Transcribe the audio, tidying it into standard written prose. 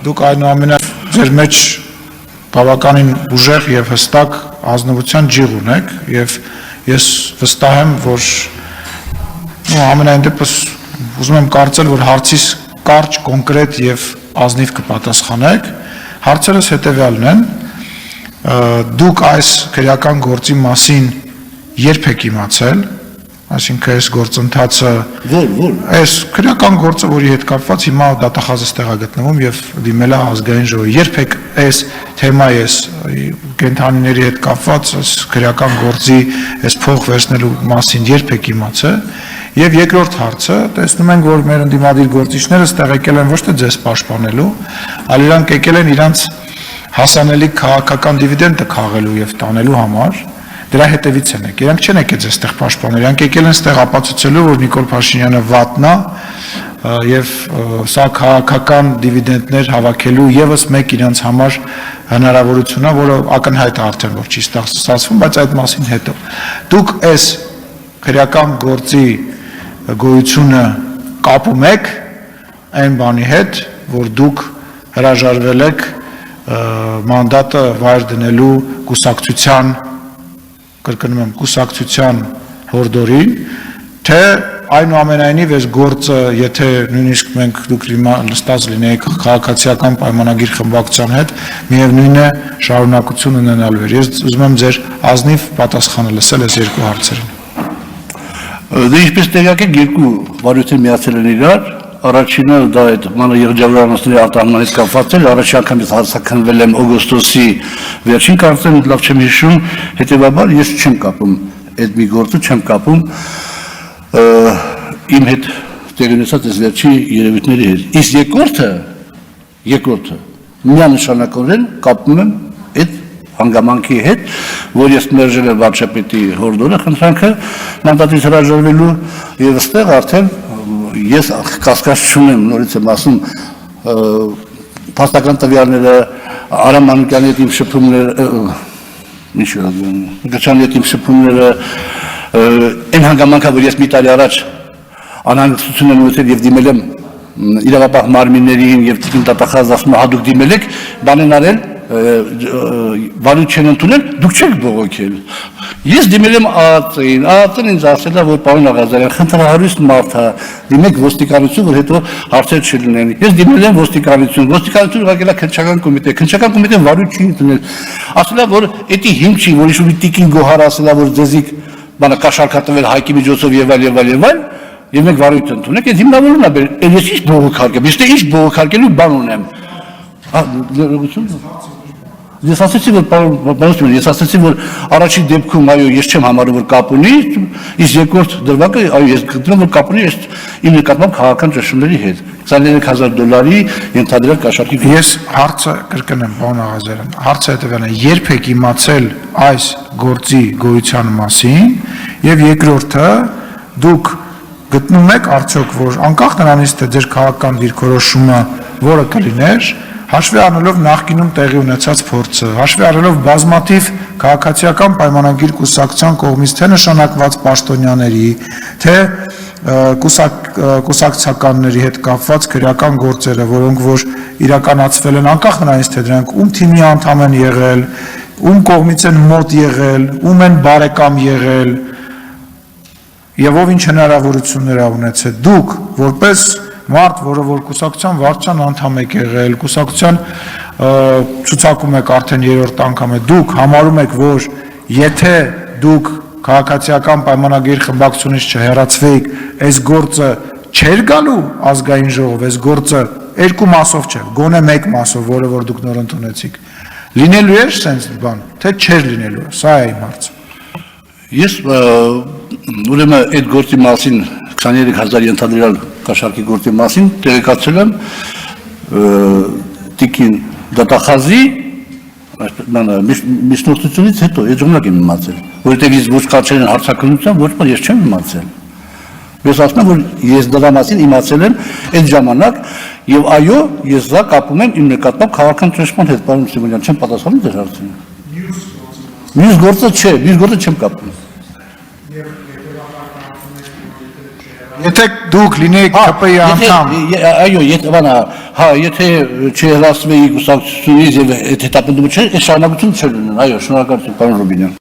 դուք այնուամենայնիվ ձեր մեջ բավականին ուժեղ եւ հստակ ազնվության ջիղ ունեք եւ ես վստահ եմ, որ ամենայն դեպս ուզում եմ կարծել, որ հարցիս կարճ, կոնկրետ եւ ազնիվ կպատասխանեք։ Հարցերս հետեւյալն են. դուք այս քրեական գործի մասին երբ եք իմացել, այսինքն այս գործընթացը այս քրեական գործը, որի հետ կապված հիմա դատախազը ստեղ է գտնվում եւ դիմել է ազգային ժողովի, երբ եք այս թեմայի այս կենթանիների հետ կապված այս քրեական գործի այս փող վերցնելու մասին երբ եք իմացել, եւ երկրորդ հարցը, տեսնում ենք, որ մեր ընդդիմադիր գործիչները ստեղ եկել են ոչ թե ձեզ պաշտպանելու, այլ իրանք եկել են իրանց հասանելի քաղաքական դիվիդենդը քաղելու եւ տանելու համար, դրա հետևից են եկել։ Իրանք չեն եկել ձեզ ստեղ պաշտպանել, իրանք եկել են ստեղ ապացուցելու, որ Նիկոլ Փաշինյանը վատն է եւ սա քաղաքական դիվիդենդներ հավաքելու եւս մեկ իրանց համար հնարավորություն է, որը ակնհայտ է արդեն, որ չի ստացվում, բայց այդ մասին հետո։ Դուք այս քրեական գործի գոյությունը կապում եք այն բանի հետ, որ դուք հրաժարվել եք մանդատը վայր դնելու կուսակցության, կրկնում եմ, կուսակցության հորդորին, թե այնուամենայնիվ այս գործը, եթե նույնիսկ մենք դուք նստած լինեիք քաղաքացիական պայմանագիր խմբակցության հետ, միևնույն է շարունակություն ունենալու էր։ Ես ուզում եմ ձեր ազնիվ պատասխանը լսել այս երկու հարցերին։ Դե ինչպես տեղյակ եք, երկու վարույթներ միացել են իրար, առաջինը դա այդ մանր երջանկությունների արտահանման հետ կապված էր, առաջին անգամից հարցաքննվել եմ օգոստոսի վերջին, կարծեմ լավ չեմ հիշում, հետևաբար ես չեմ կապում այդ մի գործը, չեմ կապում իմ հետ տեղի ունեցած այս վերջի երևույթների հետ։ Իսկ երկրորդը միանշանակորեն կապում եմ այդ հանգամանքի հետ, որ ես մերժել եմ վարչապետի հորդորը խնդրանքը մանդատից հրաժարվելու եւ այստեղ արդեն ես կասկած չունեմ, նորից եմ ասում, փաստական տվյալները, Արամ Մանուկյանի հետ իմ շփումները, Գաչյանի հետ իմ շփումները, այն հանգամանքը, որ ես մի տարի առաջ անհանգստություն եմ ունեցել եւ դիմել եմ իրավապահ մարմիններին եւ տիկին դատախազ ասում հատուկ դիմել եք, բան են արել, վարույթ չեն ընդունել, դուք չեք բողոքել։ Ես դիմել եմ ԱԱԾ-ին ինձ ասել է, որ պարոն Աղազարյան, խնդրահարույց մարդ է, դիմեք ոստիկանություն, որ հետո հարցեր չլինեն։ Ես դիմել եմ ոստիկանություն ուղղակել է քննչական կոմիտե, քննչական կոմիտեն վարույթ չի ընդունել։ Ասել է, որ էդի հիմք չի, որ իշու տիկին Գոհար ասել է, որ ձեզիկ բանը կաշառքատվել Հայկի միջոցով եւ այլ, եւ մենք վարույթ ընդունենք, այդ հիմնավորումն է, ես ինչ բողոքարկեմ, ես ինչ բողոքարկելու բան ունեմ։ Ես ասացի, որ առաջին դեպքում, այո, ես չեմ համարում, որ կապ ունի, իսկ երկրորդ դրվագը, այո, ես գտնում, որ կապ ունի իմ նկատմամբ քաղաքական ճնշումների հետ։ $23,000 ենթադրյալ կաշառքի։ Ես հարցը կրկնեմ, պարոն Աղազարյան, հարցը հետևյալն է, երբ եք իմացել այս գործի գոյության մասին, եւ երկրորդը, դուք գտնում եք արդյոք, որ անկախ նրանից, թե ձեր քաղաքական դիրքորոշումը որը կլիներ, հաշվի առնելով նախկինում տեղի ունեցած փորձը, հաշվի առնելով բազմաթիվ քաղաքացիական պայմանագիր կուսակցության կողմից թե նշանակված պաշտոնյաների, թե կուսակցականների հետ կապված քրեական գործերը, որոնք որ իրականացվել են անկախ նրանից, թե դրանք ում թիմի անդամ են եղել, ում կողմից են մոտ եղել, ում են բարեկամ եղել, եւ ով ինչ հնարավորություններ ա ունեցել, դուք որպես մարդ, որը որ կուսակցության վարչության անդամ եք եղել, կուսակցության ցուցակում եք արդեն երրորդ անգամ է, դուք համարում եք, որ եթե դուք քաղաքացիական պայմանագիր խմբակցությունից չհեռացվեիք, այս գործը չէր գալու ազգային ժողով, այս գործը երկու մասով չէ, գոնե մեկ մասով, որը որ դուք նոր ընդունեցիք, լինելու էր սենց բան, թե չէր լինելու, սա է իմ հարցը։ Ես ուրեմն այդ գործի մասին 23,000 ենթադրյալ կաշառքի գործի մասին տեղեկացել եմ տիկին դատախազի միջնորդությունից հետո այդ ժամանակ եմ իմացել, որովհետև ես ոչ կարծել են հարցաքննության, ոչ բան ես չեմ իմացել։ Ես ասում եմ, որ ես դրա մասին իմացել եմ այդ ժամանակ եւ այո, ես դա կապում եմ իմ նկատմամբ քաղաքական ճնշման հետ, պարոն Սիմոնյան, չեմ պատասխանում ձեր հարցին։ Մյուս գործը չէ, մյուս գործը չեմ կապում։ Եթե դուք լինեիք ԿՊ-ի անդամ, այո, եթե չհրասվեի կուսակցությունից եւ եթե հետապնդումը չէր, այս շարունակություն չէր ունեն, այո, շնորհակալություն, պարոն Ռուբինյան։